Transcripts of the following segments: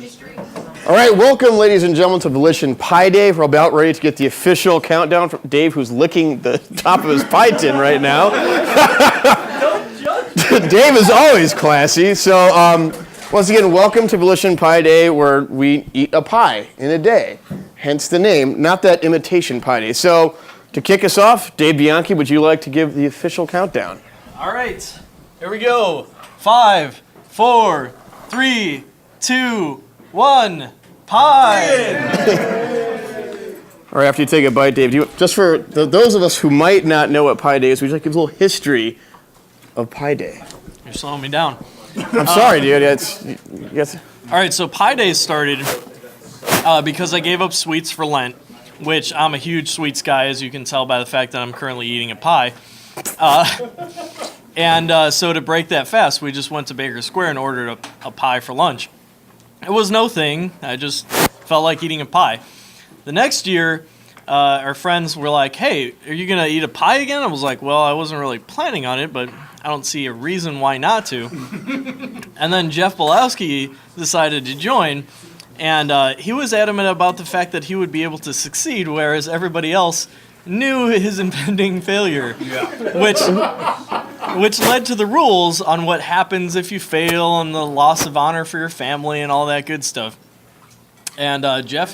All right, welcome, ladies and gentlemen, to Volition Pie Day. We're about ready to get the official countdown from Dave, who's licking the top of his pie tin right now. Dave is always classy. So, once again, welcome to Volition Pie Day, where we eat a pie in a day. Hence the name, not that imitation pie day. So, to kick us off, Dave Bianchi, would you like to give the official countdown? All right, here we go. 5, 4, 3, 2, 1. Pie! All right, after you take a bite, Dave, just for those of us who might not know what Pie Day is, would you like to give a little history of Pie Day? You're slowing me down. I'm sorry, dude. Yes. All right, so Pie Day started because I gave up sweets for Lent, which I'm a huge sweets guy, as you can tell by the fact that I'm currently eating a pie. So to break that fast, we just went to Baker Square and ordered a pie for lunch. It was no thing. I just felt like eating a pie. The next year, our friends were like, hey, are you going to eat a pie again? I was like, well, I wasn't really planning on it, but I don't see a reason why not to. And then Jeff Belowski decided to join, and he was adamant about the fact that he would be able to succeed, whereas everybody else knew his impending failure, which led to the rules on what happens if you fail and the loss of honor for your family and all that good stuff. And Jeff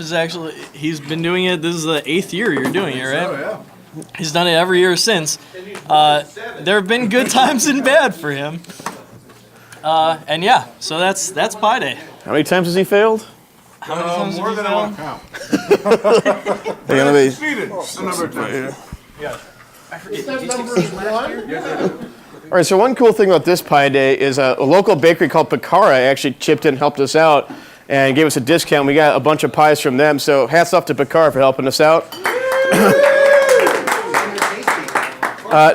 he's been doing it. This is the 8th year you're doing it, right? Oh, yeah. He's done it every year since. There have been good times and bad for him. And yeah, so that's Pie Day. How many times has he failed? How many times More have you than I want failed? to count. Succeeded a number of times. Yeah. All right, so one cool thing about this Pie Day is a local bakery called Picara actually chipped in and helped us out and gave us a discount. We got a bunch of pies from them, so hats off to Picara for helping us out.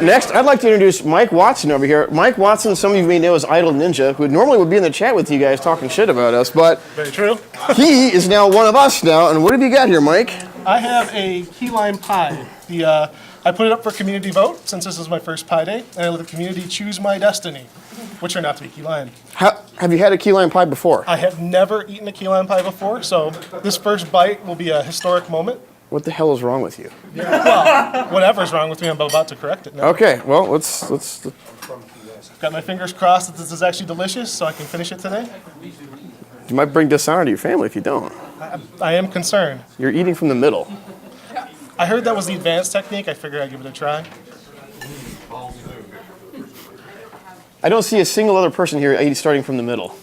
Next, I'd like to introduce Mike Watson over here. Mike Watson, some of you may know as Idle Ninja, who normally would be in the chat with you guys talking shit about us, but Very true. he is now one of us now. And what have you got here, Mike? I have a key lime pie. I put it up for community vote since this is my first Pie Day, and I let the community choose my destiny, which turned out to be key lime. Have you had a key lime pie before? I have never eaten a key lime pie before, so this first bite will be a historic moment. What the hell is wrong with you? Well, whatever's wrong with me, I'm about to correct it now. Okay, well, let's. Got my fingers crossed that this is actually delicious, so I can finish it today. You might bring dishonor to your family if you don't. I am concerned. You're eating from the middle. I heard that was the advanced technique. I figured I'd give it a try. I don't see a single other person here starting from the middle.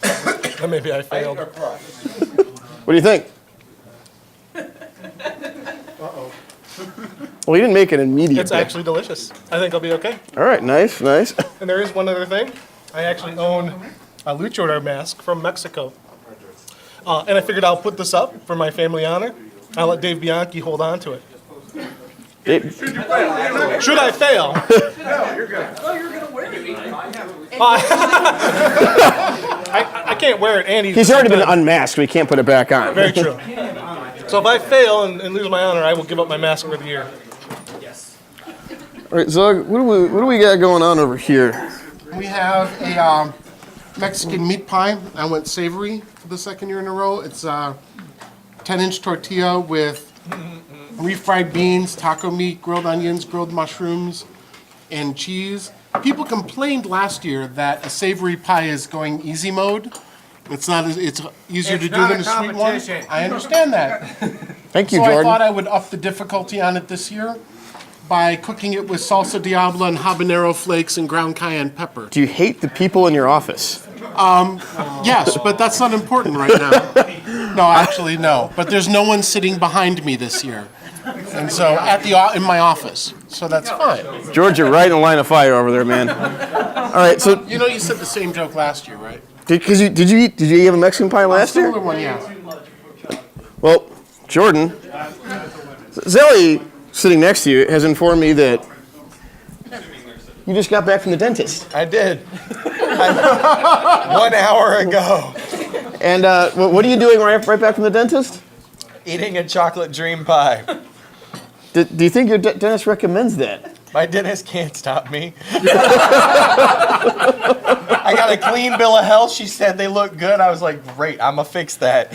Then maybe I failed. What do you think? Well, you didn't make an immediate. It's actually delicious. I think I'll be okay. All right, nice. And there is one other thing. I actually own a luchador mask from Mexico. And I figured I'll put this up for my family honor. I'll let Dave Bianchi hold on to it. Should I fail? No, you're good. Oh, you're gonna wear it. I can't wear it, and He's already been unmasked. We can't put it back on. Very true. So if I fail and lose my honor, I will give up my mask for the year. All right, Zug, what do we got going on over here? We have a Mexican meat pie. I went savory for the second year in a row. It's a 10-inch tortilla with refried beans, taco meat, grilled onions, grilled mushrooms, and cheese. People complained last year that a savory pie is going easy mode. It's easier to do than a sweet one. I understand that. Thank you, So Jordan. I thought I would up the difficulty on it this year by cooking it with salsa diabla and habanero flakes and ground cayenne pepper. Do you hate the people in your office? Yes, but that's not important right now. No, actually, no. But there's no one sitting behind me this year. And so in my office. So that's fine. George, you're right in the line of fire over there, man. All right, so You know you said the same joke last year, right? did you have a Mexican pie last year? Similar one, yeah. Well, Jordan, Zelly, sitting next to you, has informed me that you just got back from the dentist. I did. 1 hour ago. And what are you doing right back from the dentist? Eating a chocolate dream pie. Do you think your dentist recommends that? My dentist can't stop me. I got a clean bill of health. She said they look good. I was like, great, I'm going to fix that.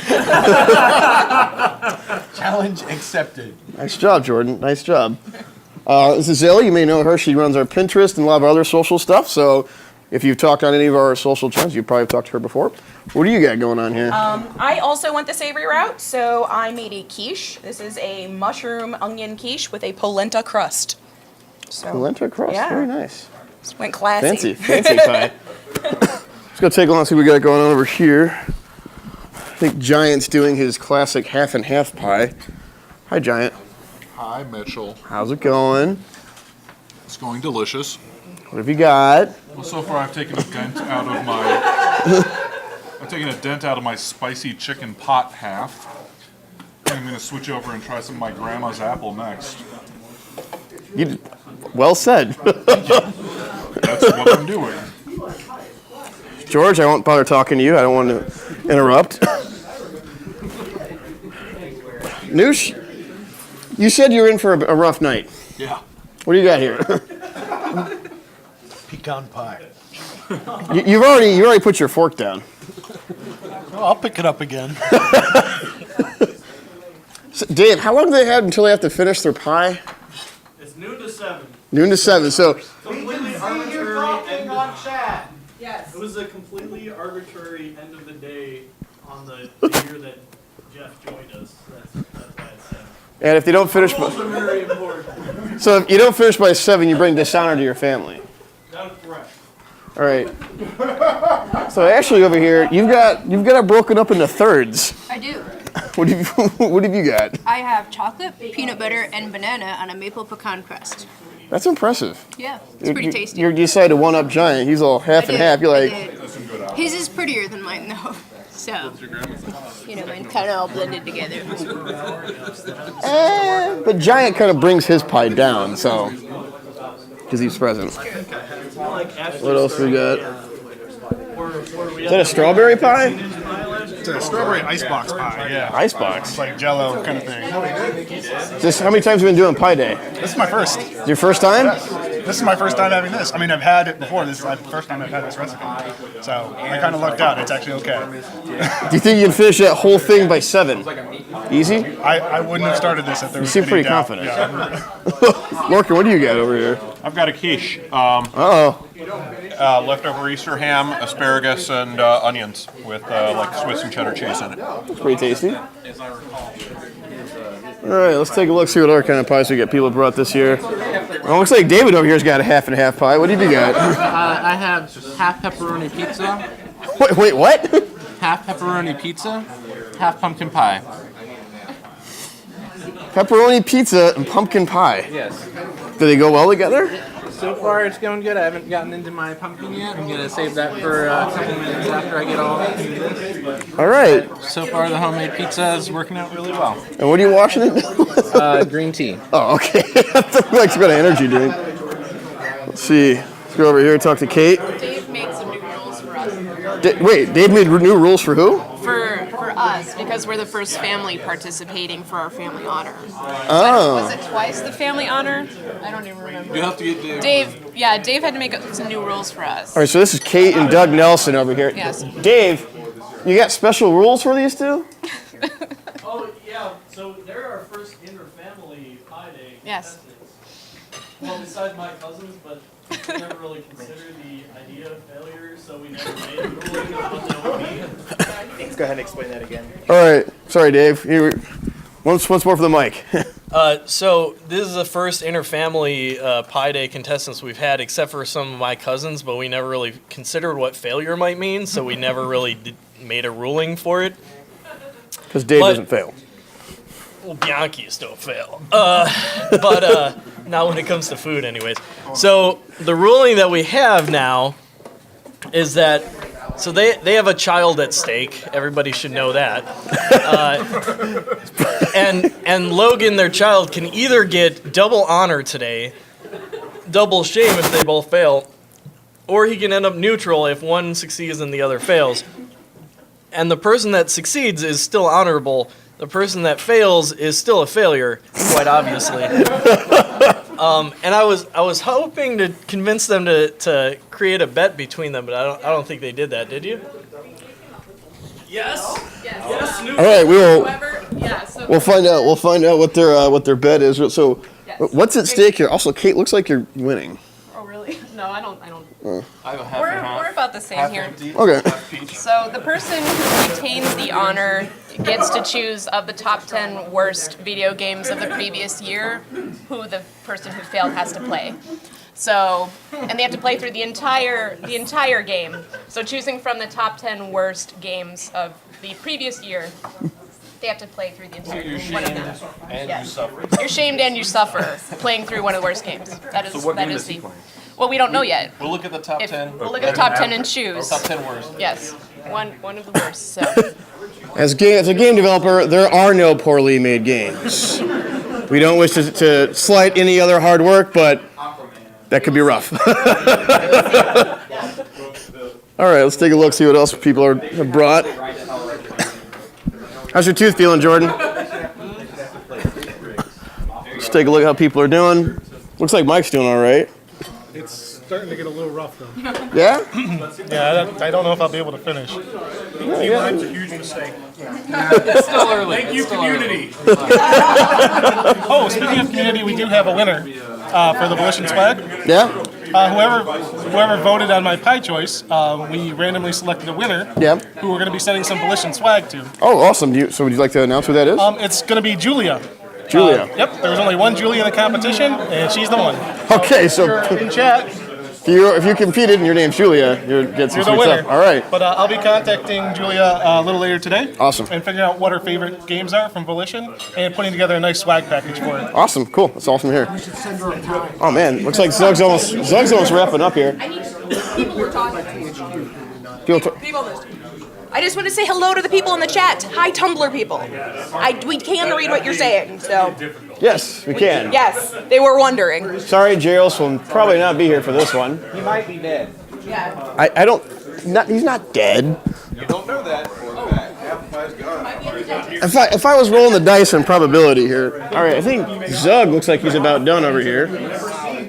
Challenge accepted. Nice job, Jordan. Nice job. This is Zilly. You may know her. She runs our Pinterest and a lot of other social stuff. So if you've talked on any of our social channels, you've probably talked to her before. What do you got going on here? I also went the savory route, so I made a quiche. This is a mushroom onion quiche with a polenta crust. So, Polenta crust. yeah. Very nice. just went classy. Fancy pie. Let's go take a look and see what we got going on over here. I think Giant's doing his classic half and half pie. Hi, Giant. Hi, Mitchell. How's it going? It's going delicious. What have you got? Well, so far I've taken a dent out of my. I've taken a dent out of my spicy chicken pot half. I'm going to switch over and try some of my grandma's apple next. Well said. That's what I'm doing. George, I won't bother talking to you. I don't want to interrupt. Noosh, you said you were in for a rough night. Yeah. What do you got here? Pecan pie. You already put your fork down. Oh, I'll pick it up again. So, Dave, how long do they have until they have to finish their pie? It's noon to 7. Noon to 7. So Completely arbitrary end of, Yes. it was a completely arbitrary end of the day on the year that Jeff joined us. That's why it's 7. and if they don't finish, Rules are very important. so if you don't finish by 7, you bring dishonor to your family. That is correct. All right. So actually, over here, you've got it broken up into thirds. I do. What have you got? I have chocolate, peanut butter, and banana on a maple pecan crust. That's impressive. Yeah, it's pretty tasty. You decided to one up Giant. He's all half and half. You're I like, did. His is prettier than mine though. So, mine kind of all blended together. but Giant kind of brings his pie down, so because he's present. What else we got? Is that a strawberry pie? It's a strawberry icebox pie, yeah. Icebox. It's like Jello kind of thing. Just how many times have you been doing Pie Day? This is my first. Your first time? This is my first time having this. I mean, I've had it before. This is the first time I've had this recipe. So I kind of lucked out. It's actually okay. Do you think you can finish that whole thing by 7? Easy? I wouldn't have started this if there You was seem any pretty doubt. confident. Yeah. Lorcan, what do you got over here? I've got a quiche. Uh-oh. Leftover Easter ham, asparagus, and onions with like Swiss and cheddar cheese in it. It's pretty tasty. All right, let's take a look, see what other kind of pies we got people brought this year. Well, looks like David over here's got a half and half pie. What have you got? I have half pepperoni pizza, Wait, what? half pepperoni pizza, half pumpkin pie. Pepperoni pizza and pumpkin pie. Yes. Do they go well together? So far, it's going good. I haven't gotten into my pumpkin yet. I'm gonna save that for a couple minutes after I get all into this. All right. So far, the homemade pizza is working out really well. And what are you washing it? Green tea. Oh, okay. That's like some kind of energy drink. Let's see. Let's go over here and talk to Kate. Dave made some new rules for us. Wait, Dave made new rules for who? For us, because we're the first family participating for our family honor. Oh. Was it twice the family honor? I don't even remember. You have to get the. Dave had to make up some new rules for us. All right, so this is Kate and Doug Nelson over here. Yes. Dave, you got special rules for these two? Oh, yeah. So they're our first inter-family Pie Day. Yes. contestants. Well, besides my cousins, but we never really considered the idea of failure, so we never made a ruling of what that would be. Go ahead and explain that again. All right. Sorry, Dave. Once more for the mic. So this is the first inter-family Pie Day contestants we've had, except for some of my cousins, but we never really considered what failure might mean, so we never really made a ruling for it. Because Dave doesn't fail. Well, Bianchi used to fail. But not when it comes to food anyways. So the ruling that we have now is that, so they have a child at stake. Everybody should know that. And Logan, their child, can either get double honor today, double shame if they both fail, or he can end up neutral if one succeeds and the other fails. And the person that succeeds is still honorable. The person that fails is still a failure, quite obviously. And I was hoping to convince them to create a bet between them, but I don't think they did that. Did you? Yes. All right, we'll find out. We'll find out what their bet is. So, what's at stake here? Also, Kate, looks like you're winning. Oh, really? No, I don't. I have a half We're about the same here. Okay. So the person who retains the honor gets to choose of the top 10 worst video games of the previous year who the person who failed has to play. So, and they have to play through the entire game. So choosing from the top 10 worst games of the previous year, they have to play through the entire one of them. And Yeah. you suffer. You're shamed and you suffer playing through one of the worst games. That is So what that game is is he the. playing? Well, we don't know yet. We'll look at the top If, 10. we'll look at the top 10 and choose. Top 10 worst. Yes, one of the worst. So. As a game developer, there are no poorly made games. We don't wish to slight any other hard work, but that could be rough. All right, let's take a look, see what else people have brought. How's your tooth feeling, Jordan? Let's take a look at how people are doing. Looks like Mike's doing all right. It's starting to get a little rough though. Yeah? Yeah, I don't know if I'll be able to finish. That's a huge mistake. It's still early. Thank you, community. Oh, speaking of community, we do have a winner for the Volition swag. Yeah? Whoever voted on my pie choice, we randomly selected a winner. Yeah. Who we're going to be sending some Volition swag to. Oh, awesome. So would you like to announce who that is? It's going to be Julia. Julia. Yep, there was only one Julia in the competition, and she's the one. Okay, so You're in chat. if you competed and your name's Julia, you're getting some You're the sweet winner. stuff. All right. But I'll be contacting Julia a little later today. Awesome. And figuring out what her favorite games are from Volition, and putting together a nice swag package for her. Awesome. Cool. That's awesome to hear. Oh, man. Looks like Zug's almost wrapping up here. People were talking. People I just want to say hello to the people in the chat. Hi, Tumblr people. We can read what you're saying, so. Yes, we can. Yes, they were wondering. Sorry, Jairus will probably not be here for this one. He might be dead. Yeah. I don't. He's not dead. You don't know that. If I was rolling the dice on probability here, all right. I think Zug looks like he's about done over here.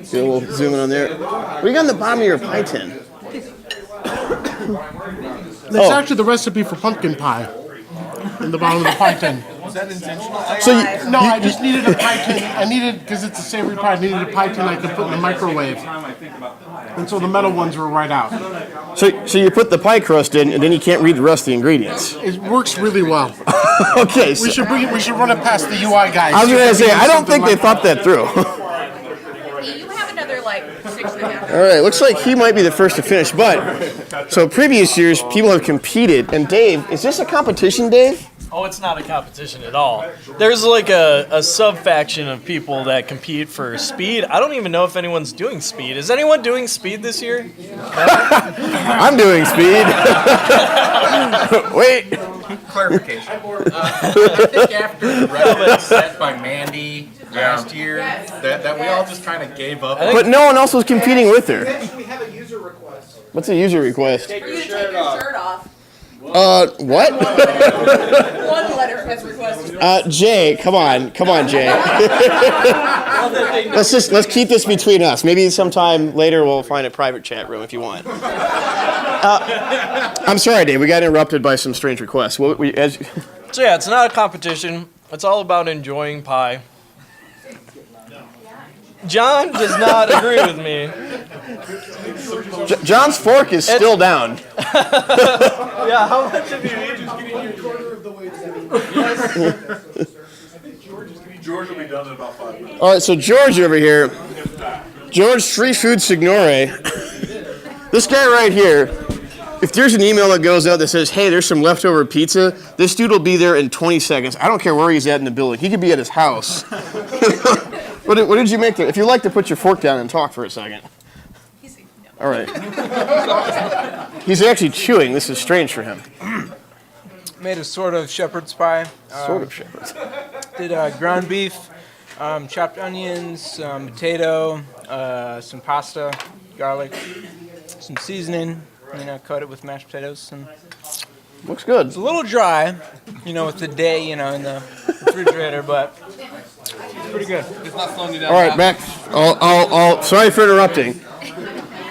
See a little zoom in on there. What do you got on the bottom of your pie tin? That's actually the recipe for pumpkin pie in the bottom of the pie tin. Was that intentional? So No, I just needed a pie tin. I needed, because it's a savory pie, I needed a pie tin I could put in the microwave. And so the metal ones were right out. So you put the pie crust in, and then you can't read the rest of the ingredients. It works really well. Okay. We should run it past the UI guys. I was going to say, I don't think they thought that through. You have another, 6.5. All right, looks like he might be the first to finish, but so previous years people have competed, and Dave, is this a competition, Dave? Oh, it's not a competition at all. There's like a sub-faction of people that compete for speed. I don't even know if anyone's doing speed. Is anyone doing speed this year? I'm doing speed. Wait. Clarification. I think after the record set by Mandy last year, that we all just kind of gave up. But no one else was competing with her. We have a user request. What's a user request? For you to take your shirt off. What? One letter has requested. Jay, come on, Jay. let's keep this between us. Maybe sometime later we'll find a private chat room if you want. I'm sorry, Dave. We got interrupted by some strange requests. So yeah, it's not a competition. It's all about enjoying pie. John does not agree with me. John's fork is still down. Yeah, how much have you eaten? George will be done in about 5 minutes. All right, so George over here, George Free Food Signore. This guy right here, if there's an email that goes out that says, hey, there's some leftover pizza, this dude will be there in 20 seconds. I don't care where he's at in the building. He could be at his house. What did you make there? If you'd like to put your fork down and talk for a second. All right. He's actually chewing. This is strange for him. Made a sort of shepherd's pie. Sort of shepherd's. Did ground beef, chopped onions, potato, some pasta, garlic, some seasoning. Coat it with mashed potatoes. And looks good. It's a little dry, with the day, in the refrigerator, but it's pretty good. It's not slowing you down. All right, back Sorry for interrupting.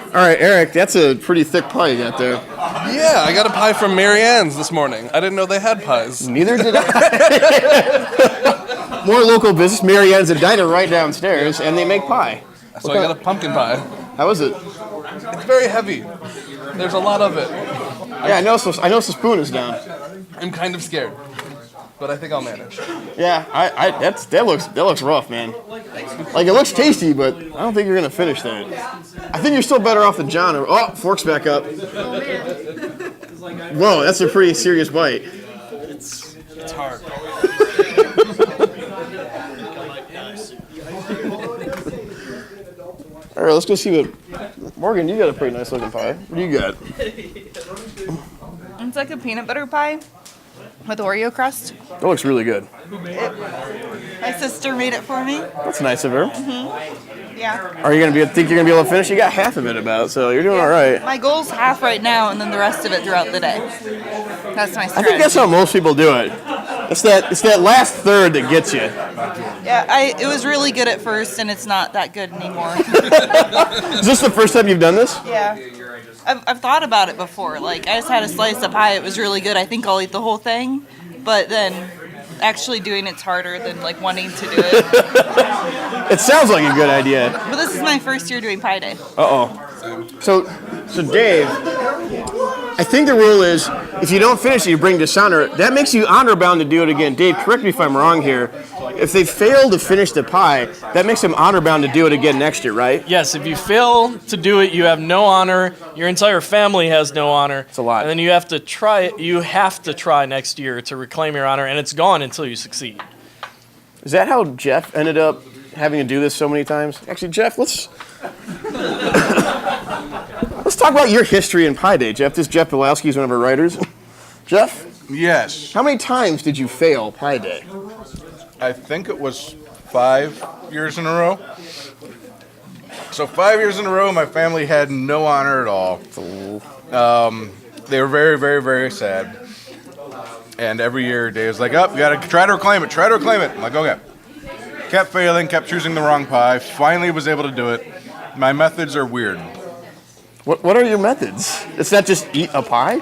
All right, Eric, that's a pretty thick pie you got there. Yeah, I got a pie from Mary Ann's this morning. I didn't know they had pies. Neither did I. More local business. Mary Ann's a diner right downstairs, and they make pie. So I got a pumpkin pie. How is it? It's very heavy. There's a lot of it. Yeah, I know the spoon is down. I'm kind of scared, but I think I'll manage. Yeah, that looks rough, man. Like, it looks tasty, but I don't think you're gonna finish that. I think you're still better off than John. Oh, fork's back up. Whoa, that's a pretty serious bite. It's hard. All right, let's go see what. Morgan, you got a pretty nice looking pie. What do you got? It's like a peanut butter pie with Oreo crust. That looks really good. My sister made it for me. That's nice of her. Yeah. Are you think you're gonna be able to finish? You got half of it about, so you're doing all right. My goal's half right now, and then the rest of it throughout the day. That's my strategy. I think that's how most people do it. It's that last third that gets you. Yeah, it was really good at first, and it's not that good anymore. Is this the first time you've done this? Yeah. I've thought about it before. Like, I just had a slice of pie. It was really good. I think I'll eat the whole thing. But then actually doing it's harder than, like, wanting to do it. It sounds like a good idea. But this is my first year doing Pie Day. Uh-oh. So Dave, I think the rule is if you don't finish it, you bring dishonor. That makes you honor bound to do it again. Dave, correct me if I'm wrong here. If they fail to finish the pie, that makes them honor bound to do it again next year, right? Yes, if you fail to do it, you have no honor. Your entire family has no honor. It's a lot. And then you have to try it. You have to try next year to reclaim your honor, and it's gone until you succeed. Is that how Jeff ended up having to do this so many times? Actually, Jeff, let's talk about your history in Pie Day, Jeff. This Jeff Pawlowski is one of our writers. Jeff? Yes. How many times did you fail Pie Day? I think it was 5 years in a row. So 5 years in a row, my family had no honor at all. They were very, very, very sad. And every year, Dave's like, "Oh, you gotta try to reclaim it. Try to reclaim it." I'm like, "Okay." Kept failing, kept choosing the wrong pie. Finally, was able to do it. My methods are weird. What are your methods? It's not just eat a pie?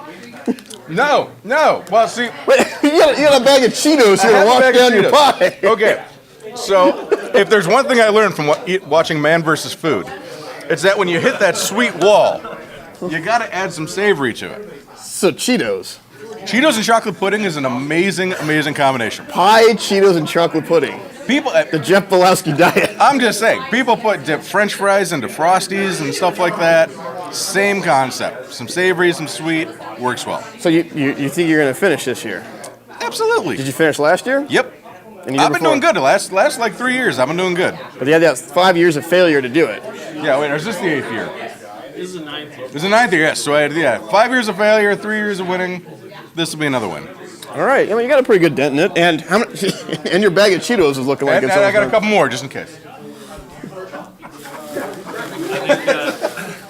No. Well, see, Wait, you got a bag of Cheetos here to wash down your pie. Okay, so if there's one thing I learned from watching Man vs. Food, it's that when you hit that sweet wall, you got to add some savory to it. So Cheetos. Cheetos and chocolate pudding is an amazing, amazing combination. Pie, Cheetos, and chocolate pudding. People, the Jeff Pawlowski diet. I'm just saying, people dip French fries into Frosties and stuff like that. Same concept. Some savory, some sweet, works well. So you think you're going to finish this year? Absolutely. Did you finish last year? Yep. And I've been doing good. The last like 3 years, I've been doing good. But you had that 5 years of failure to do it. Yeah, wait, is this the 8th year? This is the 9th year. This is the 9th year, yes. So I had 5 years of failure, 3 years of winning. This will be another win. All right. I mean, you got a pretty good dent in it. And how much? And your bag of Cheetos is looking like And it's I got a almost couple more just in case.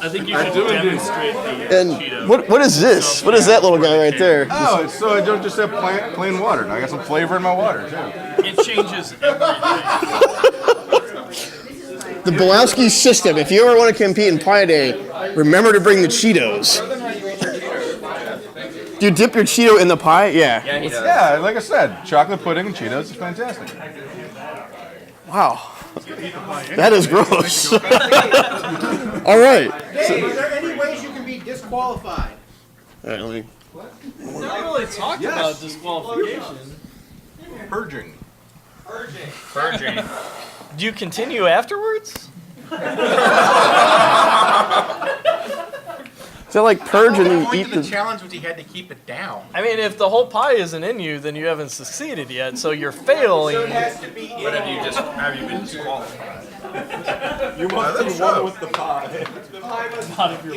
I think you should demonstrate the And Cheeto. what is this? What is that little guy right there? Oh, so I don't just have plain water. Now I got some flavor in my water, too. It changes everything. The Pawlowski system. If you ever want to compete in Pie Day, remember to bring the Cheetos. Do you dip your Cheeto in the pie? Yeah. Yeah, like I said, chocolate pudding and Cheetos is fantastic. Wow. That is gross. All right. Dave, are there any ways you can be disqualified? All right, let me. We never really talked about disqualification. Purging. Purging. Do you continue afterwards? Is that like purge and The you point eat of the challenge was he had to keep it down. I mean, if the whole pie isn't in you, then you haven't succeeded yet. So you're failing. So it has to be. But have you been disqualified? You must be one with the pie. Not if you're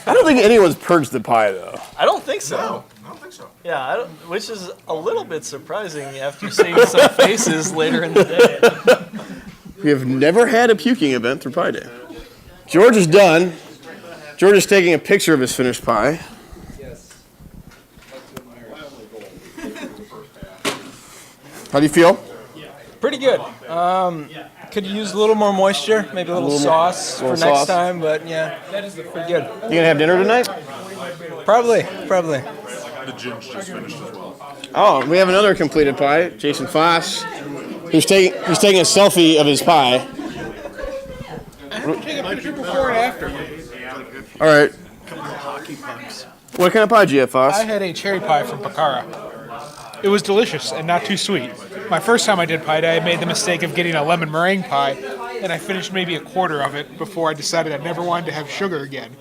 I don't think anyone's purged the pie though. I don't think so. No, I don't think so. Yeah, which is a little bit surprising after seeing some faces later in the day. We have never had a puking event through Pie Day. George is done. George is taking a picture of his finished pie. How do you feel? Pretty good. Could use a little more moisture, maybe a little sauce for next time, but yeah, pretty good. You gonna have dinner tonight? Probably. The gin's just finished as well. Oh, we have another completed pie. Jason Foss. He's taking a selfie of his pie. Take a picture before and after. All right. What kind of pie do you have, Foss? I had a cherry pie from Picara. It was delicious and not too sweet. My first time I did pie day, I made the mistake of getting a lemon meringue pie, and I finished maybe a quarter of it before I decided I never wanted to have sugar again.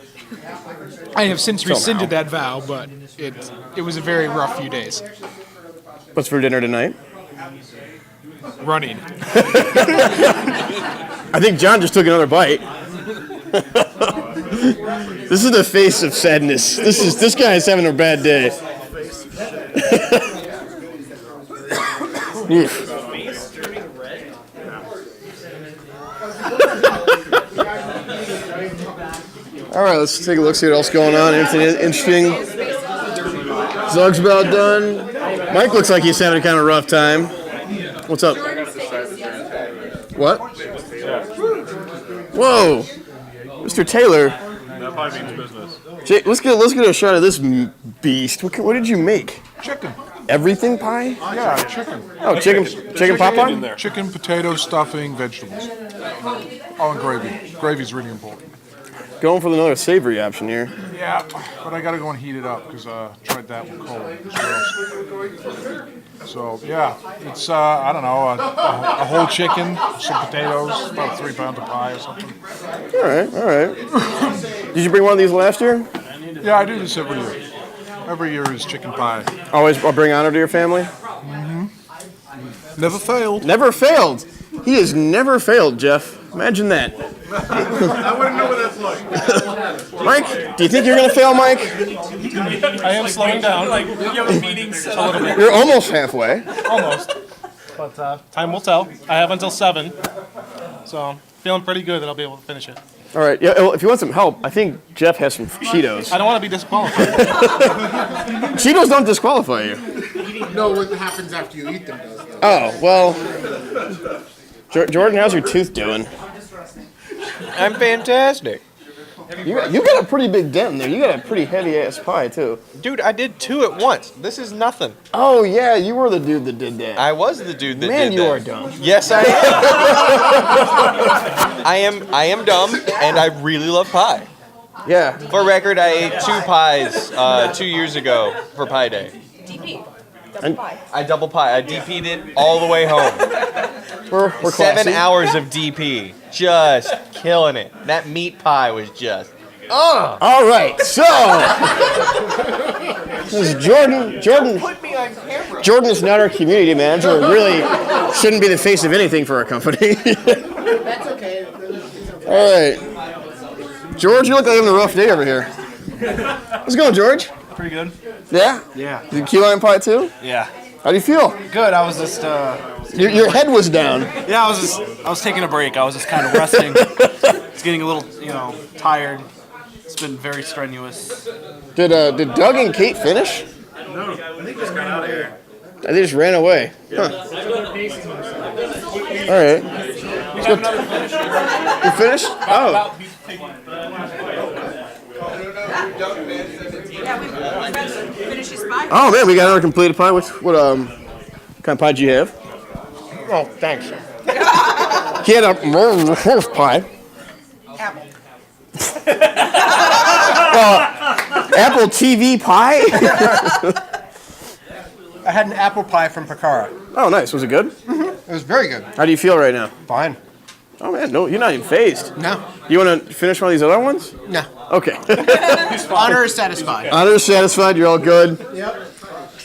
I have since rescinded that vow, but it was a very rough few days. What's for dinner tonight? Running. I think John just took another bite. This is the face of sadness. This guy is having a bad day. All right, let's take a look, see what else is going on. Anything interesting? Zug's about done. Mike looks like he's having a kind of rough time. What's up? What? Whoa, Mr. Taylor. That pie means business. Jay, let's get a shot of this beast. What did you make? Chicken. Everything pie? Yeah, chicken. Oh, chicken pot pie? Chicken, potato, stuffing, vegetables. Oh, and gravy. Gravy's really important. Going for another savory option here. Yeah, but I gotta go and heat it up because I tried that with cold. So yeah, it's I don't know, a whole chicken, some potatoes, about 3 pounds of pie or something. All right. Did you bring one of these last year? Yeah, I do this every year. Every year is chicken pie. Always bring honor to your family? Mm-hmm. Never failed. Never failed. He has never failed, Jeff. Imagine that. I wouldn't know what that's like. Mike, do you think you're going to fail, Mike? I am slowing down. Like, you have meetings a little bit. You're almost halfway. Almost. But time will tell. I have until 7. So feeling pretty good that I'll be able to finish it. All right. Yeah. Well, if you want some help, I think Jeff has some Cheetos. I don't want to be disqualified. Cheetos don't disqualify you. No, what happens after you eat them does. Oh, well. Jordan, how's your tooth doing? I'm fantastic. You got a pretty big dent in there. You got a pretty heavy-ass pie, too. Dude, I did 2 at once. This is nothing. Oh, yeah, you were the dude that did that. I was the dude that Man, did you that. are dumb. Yes, I am. I am dumb, and I really love pie. Yeah. For record, I ate 2 pies 2 years ago for Pie Day. DP. I double pie. I DP'd it all the way home. We're 7 classy. hours of DP. Just killing it. That meat pie was just... All right, so this is Jordan. Jordan is not our community manager. And really shouldn't be the face of anything for our company. That's okay. All right, George, you look like you're having a rough day over here. How's it going, George? Pretty good. Yeah. Yeah. You key lime pie too? Yeah. How do you feel? Good. I was just. Your head was down. Yeah, I was taking a break. I was just kind of resting. It's getting a little, tired. It's been very strenuous. Did Doug and Kate finish? No, they just got out of here. They just ran away. Huh. All right. You finished? Oh. Oh man, we got another completed pie. What kind of pie did you have? Oh, thanks. He had a horse pie. Apple. Apple TV pie. I had an apple pie from Picara. Oh, nice. Was it good? It was very good. How do you feel right now? Fine. Oh man, no, you're not even phased. No. You want to finish one of these other ones? No. Okay. Honor is satisfied. Honor is satisfied. You're all good. Yep.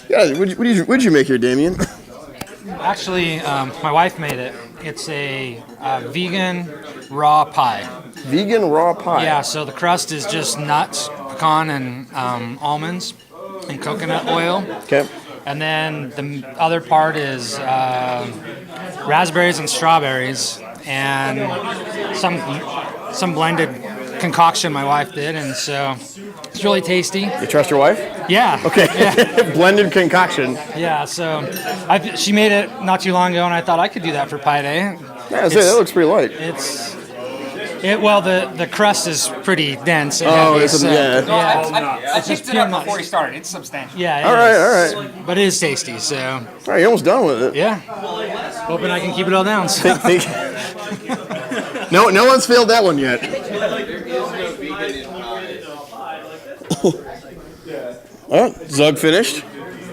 Yeah. What did you make here, Damien? Actually, my wife made it. It's a vegan raw pie. Vegan raw pie? Yeah, so the crust is just nuts, pecan, and almonds, and coconut oil. Okay. And then the other part is raspberries and strawberries, and some blended concoction my wife did, and so it's really tasty. You trust your wife? Yeah. Okay. Yeah. Blended concoction. Yeah, so she made it not too long ago, and I thought I could do that for Pie Day. Yeah, that looks pretty light. Well, the crust is pretty dense. And Oh, heavy, it's so, yeah. I picked it up before he started. It's substantial. Yeah. All right. But it is tasty, so. All right, you're almost done with it. Yeah. Hoping I can keep it all down. So. No one's failed that one yet. Oh, Zug finished.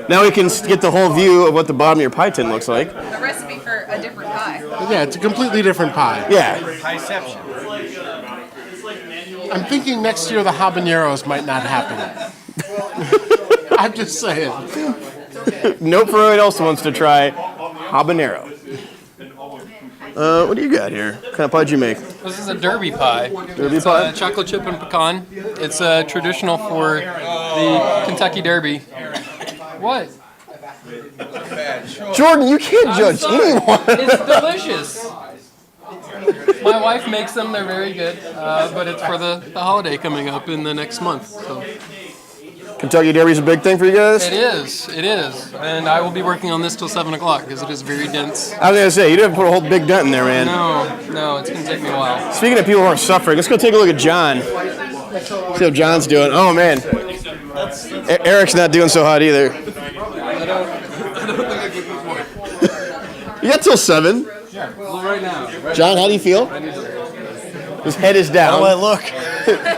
Now we can get the whole view of what the bottom of your pie tin looks like. A recipe for a different pie. Yeah, it's a completely different pie. Yeah. Pieception. I'm thinking next year the habaneros might not happen. I'm just saying. Nope for anyone else who wants to try habanero. What do you got here? What kind of pie did you make? This is a derby pie. Derby pie? Chocolate chip and pecan. It's traditional for the Kentucky Derby. What? Jordan, you can't judge anyone. It's delicious. My wife makes them. They're very good. But it's for the holiday coming up in the next month. So. Kentucky Derby's a big thing for you guys? It is. And I will be working on this till 7 o'clock because it is very dense. I was going to say, you didn't put a whole big dent in there, man. No, it's going to take me a while. Speaking of people who are suffering, let's go take a look at John. See how John's doing. Oh, man. Eric's not doing so hot either. You got till 7. Yeah, well, right now. John, how do you feel? His head is down. How do I look?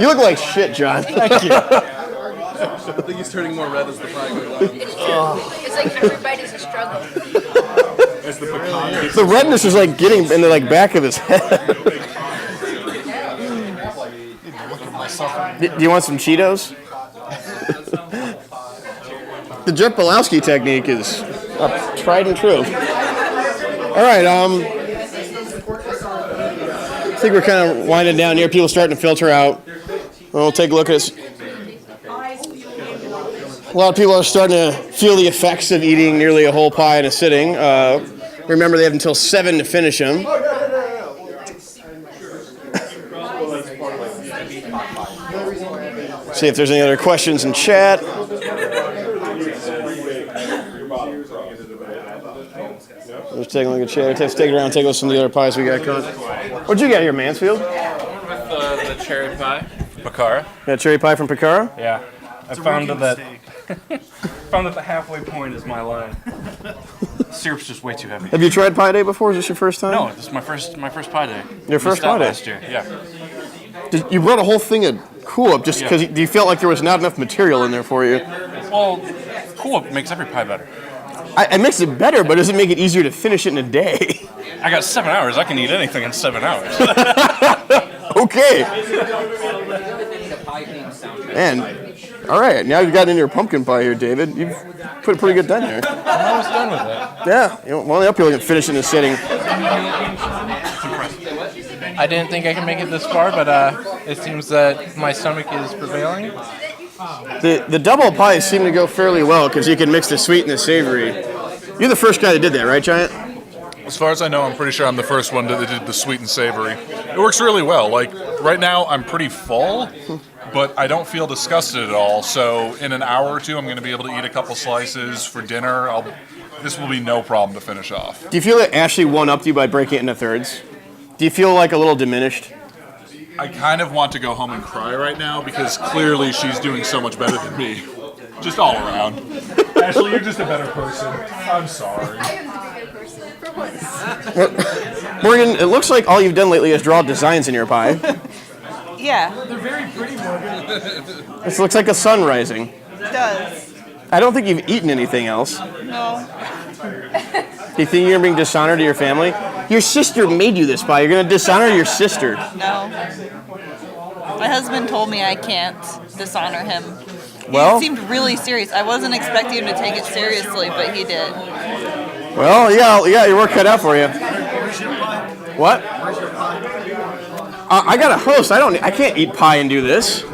You look like shit, John. Thank you. I think he's turning more red as the pie goes on. It's like every bite is a struggle. The redness is like getting in the back of his head. Do you want some Cheetos? The Jeff Belowski technique is tried and true. All right, I think we're kind of winding down here. People starting to filter out. We'll take a look at it. A lot of people are starting to feel the effects of eating nearly a whole pie in a sitting. Remember, they have until 7 to finish them. See if there's any other questions in chat. Just taking a look at chat. Let's take it around and take a look at some of the other pies we got going. What'd you got here, Mansfield? With the cherry pie, Picara. Got cherry pie from Picara? Yeah. I found that the halfway point is my line. Syrup's just way too heavy. Have you tried Pie Day before? Is this your first time? No, this is my first Pie Day. Your first Pie Day? Last year, yeah. You brought a whole thing of Cool Up just because you felt like there was not enough material in there for you. Well, Cool Up makes every pie better. It makes it better, but does it make it easier to finish it in a day? I got 7 hours. I can eat anything in 7 hours. Okay. Man, all right. Now you've got into your pumpkin pie here, David. You've put a pretty good done here. I'm almost done with it. Yeah. Well, the uphill can finish in the sitting. I didn't think I could make it this far, but it seems that my stomach is prevailing. The double pies seem to go fairly well because you can mix the sweet and the savory. You're the first guy that did that, right, Giant? As far as I know, I'm pretty sure I'm the first one that did the sweet and savory. It works really well. Like, right now, I'm pretty full, but I don't feel disgusted at all. So in an hour or two, I'm going to be able to eat a couple slices for dinner. This will be no problem to finish off. Do you feel that Ashley one-upped you by breaking it into thirds? Do you feel like a little diminished? I kind of want to go home and cry right now because clearly she's doing so much better than me. Just all around. Ashley, you're just a better person. I'm sorry. Morgan, it looks like all you've done lately is draw designs in your pie. Yeah, They're very pretty, Morgan. This looks like a sun rising. it does. I don't think you've eaten anything else. No. Do you think you're going to bring dishonor to your family? Your sister made you this pie. You're going to dishonor your sister. No. My husband told me I can't dishonor him. Well, He seemed really serious. I wasn't expecting him to take it seriously, but he did. well, yeah, your work cut out for you. What? I got a host. I can't eat pie and do this.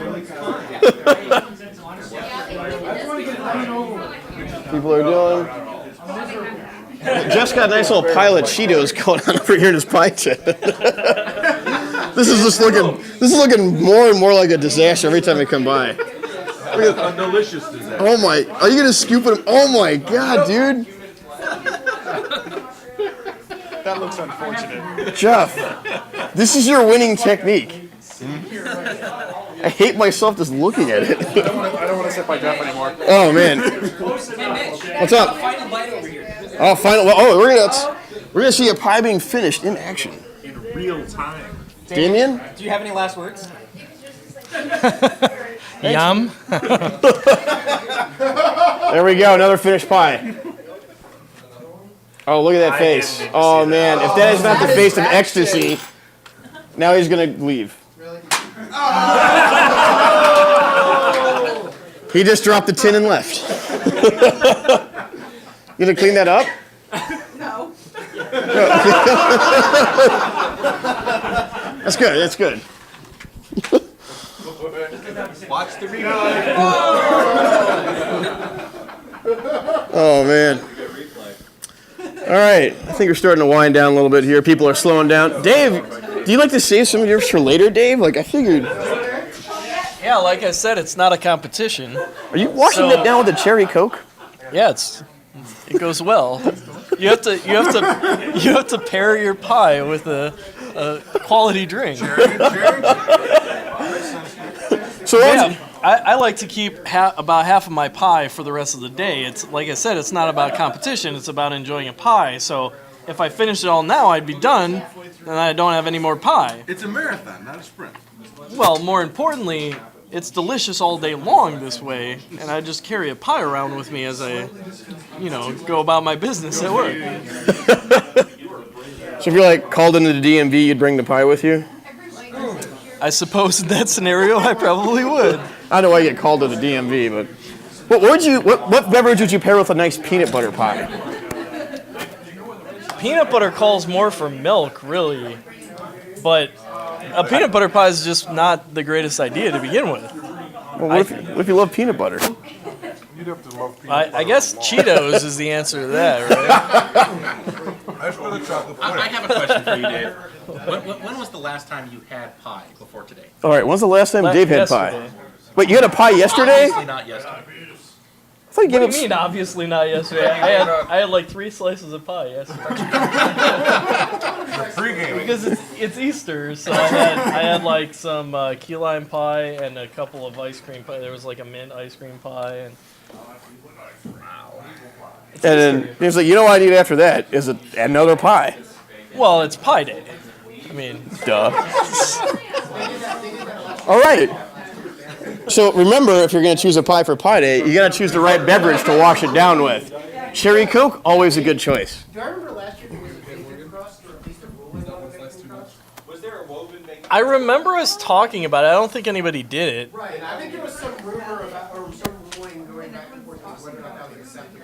People are doing. Jeff's got a nice little pile of Cheetos going on over here in his pie tin. This is looking more and more like a disaster every time I come by. A delicious disaster. Oh my! Are you gonna scoop it? Oh my God, dude! That looks unfortunate. Jeff, this is your winning technique. I hate myself just looking at it. I don't want to sit by Jeff anymore. Oh man, what's up? Oh, final. Oh, we're gonna see a pie being finished in action. In real time. Damien? Do you have any last words? Yum. There we go, another finished pie. Oh, look at that face. Oh man, if that is not the face of ecstasy, now he's gonna leave. He just dropped the tin and left. You gonna clean that up? No. That's good, that's good. Watch the replay. Oh man. All right, I think we're starting to wind down a little bit here. People are slowing down. Dave, do you like to save some of yours for later, Dave? Like I figured. Yeah, like I said, it's not a competition. Are you washing that down with a cherry Coke? Yeah, it goes well. You have to pair your pie with a quality drink. So yeah, I like to keep about half of my pie for the rest of the day. It's like I said, it's not about competition. It's about enjoying a pie. So if I finish it all now, I'd be done, and I don't have any more pie. It's a marathon, not a sprint. Well, more importantly, it's delicious all day long this way, and I just carry a pie around with me as I, go about my business at work. So if you're like called into the DMV, you'd bring the pie with you? I suppose in that scenario, I probably would. I don't know why you get called to the DMV, but what beverage would you pair with a nice peanut butter pie? Peanut butter calls more for milk, really, but a peanut butter pie is just not the greatest idea to begin with. Well, what if you love peanut butter? I guess Cheetos is the answer to that, right? I have a question for you, Dave. When was the last time you had pie before today? All right, when's the last time Dave had yesterday. pie? Wait, you had a pie yesterday? Obviously not yesterday. I thought you What gave do up. you mean, obviously not yesterday? I had like 3 slices of pie yesterday. Because it's Easter, so I had like some key lime pie and a couple of ice cream pie. There was like a mint ice cream pie and. And then he was like, you know what I need after that is another pie. Well, it's Pie Day. I mean, duh. All right. So remember, if you're going to choose a pie for Pie Day, you got to choose the right beverage to wash it down with. Cherry Coke, always a good choice. Do I remember last year there was a bacon crust or at least a rolling Was there a woven bacon? I remember us talking about it. I don't think anybody did it. Right, and I think there was some rumor about, or some ruling going back and forth on whether or not that was accepted.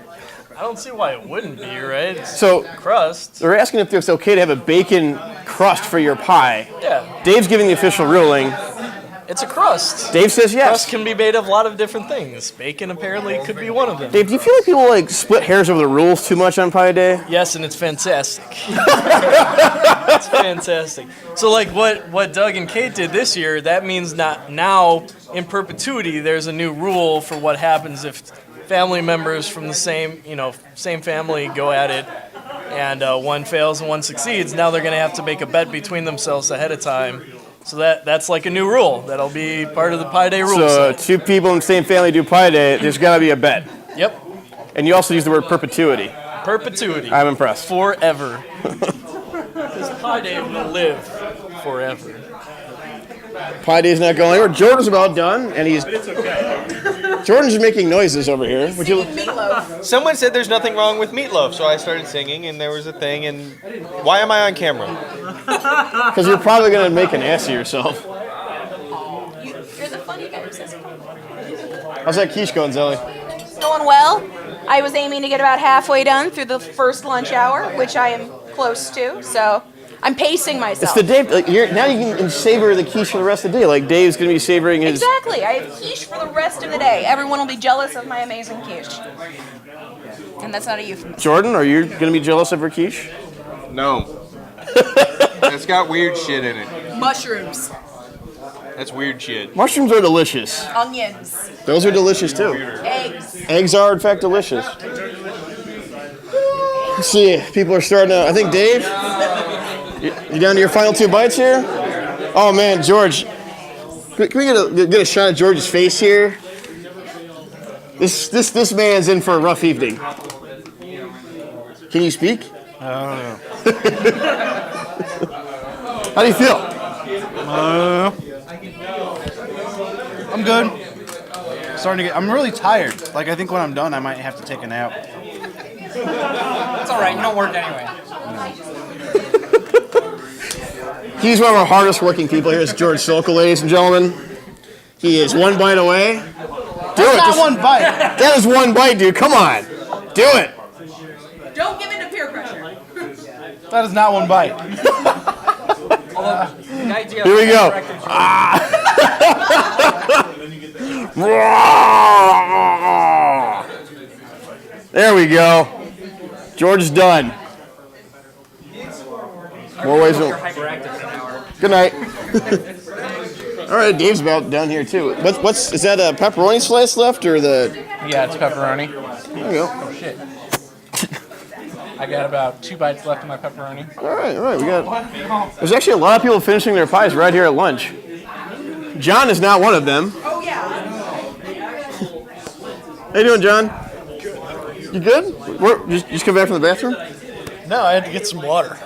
I don't see why it wouldn't be, right? It's So crust. they're asking if it's okay to have a bacon crust for your pie. Yeah, Dave's giving the official ruling. it's a crust. Dave says yes. Crust can be made of a lot of different things. Bacon apparently could be one of them. Dave, do you feel like people split hairs over the rules too much on Pie Day? Yes, and it's fantastic. It's fantastic. So like what Doug and Kate did this year, that means not now in perpetuity there's a new rule for what happens if family members from the same family go at it and one fails and one succeeds. Now they're going to have to make a bet between themselves ahead of time. So that's like a new rule. That'll be part of the Pie Day rule So set. 2 people in the same family do Pie Day, there's got to be a bet. Yep. And you also use the word perpetuity. Perpetuity. I'm impressed. Forever. Because Pie Day will live forever. Pie Day's not going anywhere. Jordan's about done, and he's... It's okay. Jordan's making noises over here. Would you... Meatloaf. Someone said there's nothing wrong with meatloaf, so I started singing, and there was a thing, and why am I on camera? Because you're probably going to make an ass of yourself. You're the funny guy who says How's that quiche going, Zelly? going well. I was aiming to get about halfway done through the first lunch hour, which I am close to, so I'm pacing It's myself. the Dave... now you can savor the quiche for the rest of the day. Like, Dave's going to be savoring his... Exactly. I have quiche for the rest of the day. Everyone will be jealous of my amazing quiche. And that's not a euphemism. Jordan, are you going to be jealous of her quiche? No. It's got weird shit in it. Mushrooms. That's weird shit. Mushrooms are delicious. Onions. Those are delicious too. Eggs. Eggs are in fact delicious. Let's see, people are starting to. I think Dave, you down to your final 2 bites here? Oh man, George, can we get a shot of George's face here? This man's in for a rough evening. Can you speak? I don't know. How do you feel? I'm good. I'm really tired. Like, I think when I'm done, I might have to take a nap. That's all right. You don't work anyway. He's one of our hardest working people here. Is George Sokol, ladies and gentlemen. He is 1 bite away. That's not 1 bite. That is 1 bite, dude. Come on. Do it. Don't give in to peer pressure. That is not 1 bite. Here we go. There we go. George is done. More ways than. Good night. All right, Dave's about done here too. Is that a pepperoni slice left or the? Yeah, it's pepperoni. There you go. Oh shit. I got about 2 bites left of my pepperoni. All right. We got. There's actually a lot of people finishing their pies right here at lunch. John is not one of them. Oh yeah. How you doing, John? You good? You just come back from the bathroom? No, I had to get some water.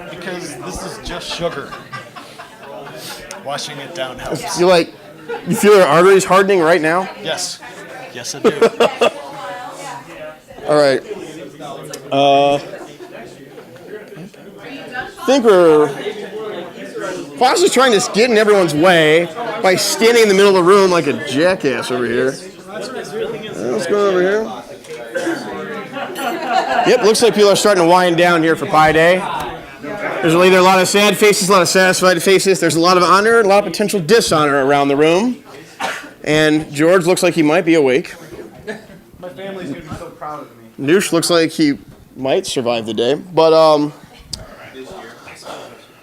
Because this is just sugar. Washing it down helps. You feel your arteries hardening right now? Yes. Yes, I do. All right. I think Fox is trying to get in everyone's way by standing in the middle of the room like a jackass over here. What's going on over here? Yep, looks like people are starting to wind down here for Pi Day. There's either a lot of sad faces, a lot of satisfied faces. There's a lot of honor and a lot of potential dishonor around the room. And George looks like he might be awake. My family's going to be so proud of me. Noosh looks like he might survive the day. But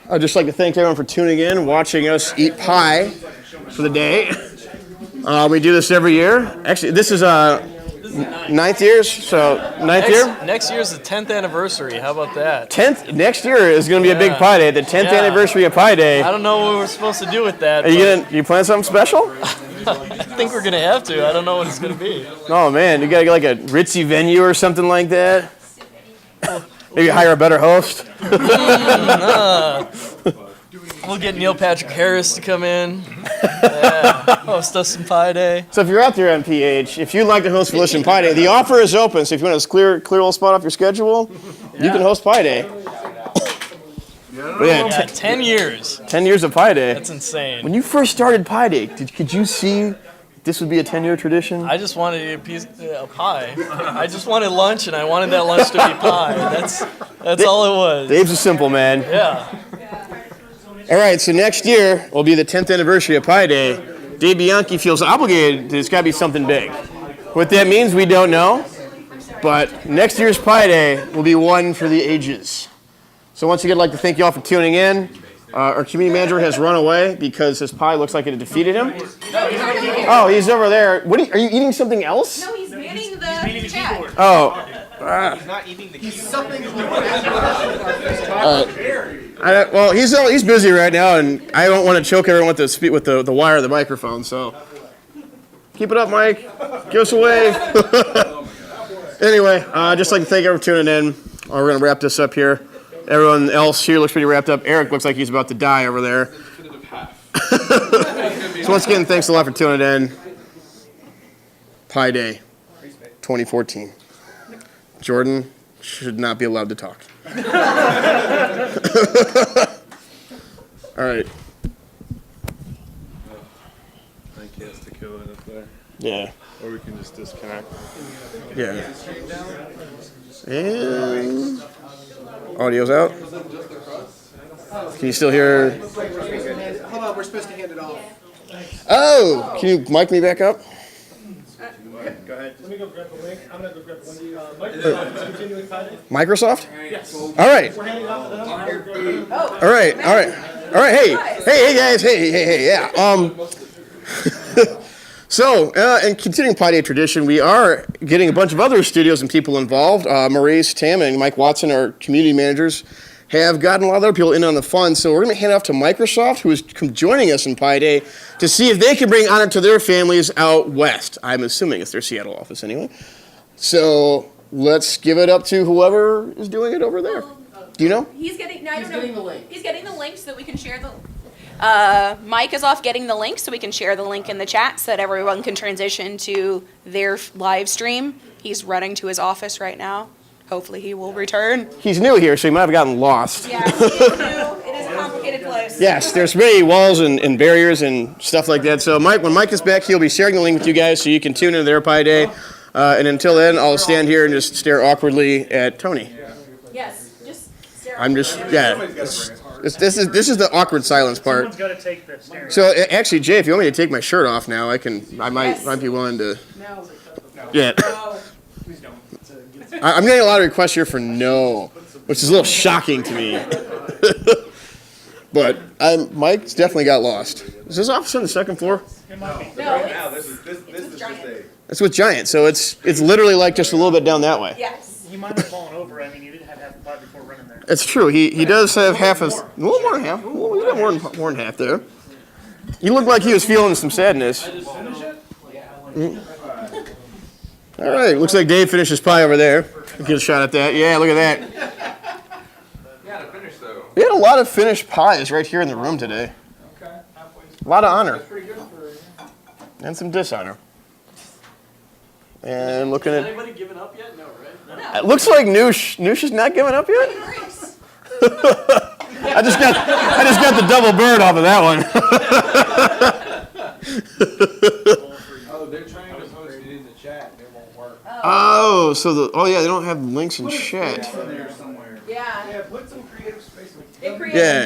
I'd just like to thank everyone for tuning in, watching us eat pie for the day. We do this every year. Actually, this is 9th year, so 9th year? Next year's the 10th anniversary. How about that? 10th? Next year is going to be a big Pi Day. The 10th anniversary of Pi Day. I don't know what we're supposed to do with that. You plan something special? I think we're going to have to. I don't know what it's going to be. Oh, man. You got to get like a ritzy venue or something like that. Maybe hire a better host. We'll get Neil Patrick Harris to come in. Yeah, host us some Pi Day. So if you're out there on PH, if you'd like to host Volition Pi Day, the offer is open. So if you want to clear a little spot off your schedule, you can host Pi Day. Yeah, 10 years. 10 years of Pi Day. That's insane. When you first started Pi Day, could you see this would be a 10-year tradition? I just wanted a pie. I just wanted lunch, and I wanted that lunch to be pie. That's all it was. Dave's a simple man. Yeah. All right, so next year will be the 10th anniversary of Pi Day. Dave Bianchi feels obligated. There's got to be something big. What that means, we don't know. But next year's Pi Day will be one for the ages. So once again, I'd like to thank you all for tuning in. Our community manager has run away because his pie looks like it had defeated him. Oh, he's over there. Are you eating something else? No, he's manning the chat. Oh. He's not eating the keyboard. He's something. Well, he's busy right now, and I don't want to choke everyone with the wire of the microphone. So keep it up, Mike. Give us a wave. Anyway, I'd just like to thank everyone for tuning in. We're going to wrap this up here. Everyone else here looks pretty wrapped up. Eric looks like he's about to die over there. So once again, thanks a lot for tuning in. Pi Day 2014. Jordan should not be allowed to talk. All right. I think he has to kill it up there. Yeah. Or we can just disconnect. Yeah. And audio's out. Can you still hear? Hold on, we're supposed to hand it off. Oh, can you mic me back up? Go ahead. Let me go grab the link. I'm going to go grab the link. Microsoft is continuing Pi Day? Microsoft? Yes. All right. We're handing off to them. All right. All right, hey guys, hey, yeah. So, and continuing Pi Day tradition, we are getting a bunch of other studios and people involved. Maurice, Tam, and Mike Watson, our community managers, have gotten a lot of other people in on the fun. So we're going to hand it off to Microsoft, who is joining us in Pi Day, to see if they can bring honor to their families out west. I'm assuming it's their Seattle office anyway. So let's give it up to whoever is doing it over there. Do you know? He's getting. No, I don't know. getting the link. He's getting the link so that we can share the. Mike is off getting the link so we can share the link in the chat so that everyone can transition to their live stream. He's running to his office right now. Hopefully he will return. He's new here, so he might have gotten lost. Yeah, he is new. It is a complicated place. Yes, there's many walls and barriers and stuff like that. So Mike, when Mike is back, he'll be sharing the link with you guys so you can tune into their Pi Day. And until then, I'll stand here and just stare awkwardly at Tony. Yes, just stare. I'm just, yeah. This is the awkward silence part. Someone's got to take this. So actually, Jay, if you want me to take my shirt off now, I might be willing to. No. Yeah. Please don't. I'm getting a lot of requests here for no, which is a little shocking to me. But Mike's definitely got lost. Is this office on the second floor? It's with Giant, so it's literally like just a little bit down that way. Yes. He might have fallen over. I mean, you didn't have half the pod before running there. It's true. He does have half of, a little more than half. Well, he's got more than half there. He looked like he was feeling some sadness. All right, looks like Dave finished his pie over there. Get a shot at that. Yeah, look at that. We had a lot of finished pies right here in the room today. A lot of honor. And some dishonor. And looking at. Has anybody given up yet? No, right? It looks like Noosh is not giving up yet. I just got the double bird off of that one. Oh, they're trying to post it in the chat. It won't work. Oh, they don't have links in chat. Yeah. Put some creative space. Yeah.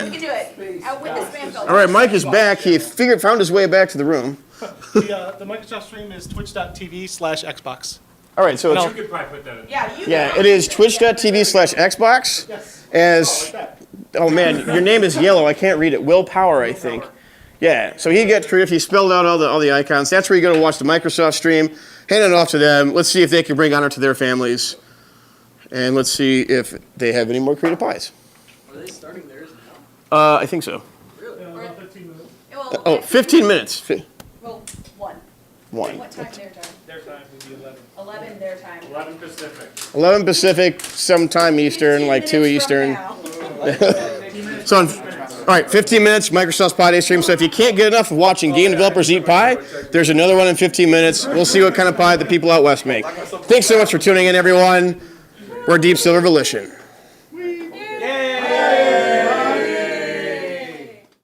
We can do it. Out with the spam filter. All right, Mike is back. He found his way back to the room. The Microsoft stream is twitch.tv/Xbox. All right, so You it's, could probably put that in. yeah, it is twitch.tv/Xbox. As, oh man, your name is yellow. I can't read it. Willpower, I think. Yeah, so he gets creative. He spelled out all the icons. That's where you go to watch the Microsoft stream. Hand it off to them. Let's see if they can bring honor to their families. And let's see if they have any more creative pies. Are they starting theirs now? I think so. Really? About 15 minutes. Oh, 15 minutes. Well, one. One. What time their time? Their time would be 11. 11 their time. 11 Pacific. 11 Pacific, sometime Eastern, like 2 Eastern. So, all right, 15 minutes, Microsoft's Pi Day stream. So if you can't get enough of watching game developers eat pie, there's another one in 15 minutes. We'll see what kind of pie the people out west make. Thanks so much for tuning in, everyone. We're Deep Silver Volition.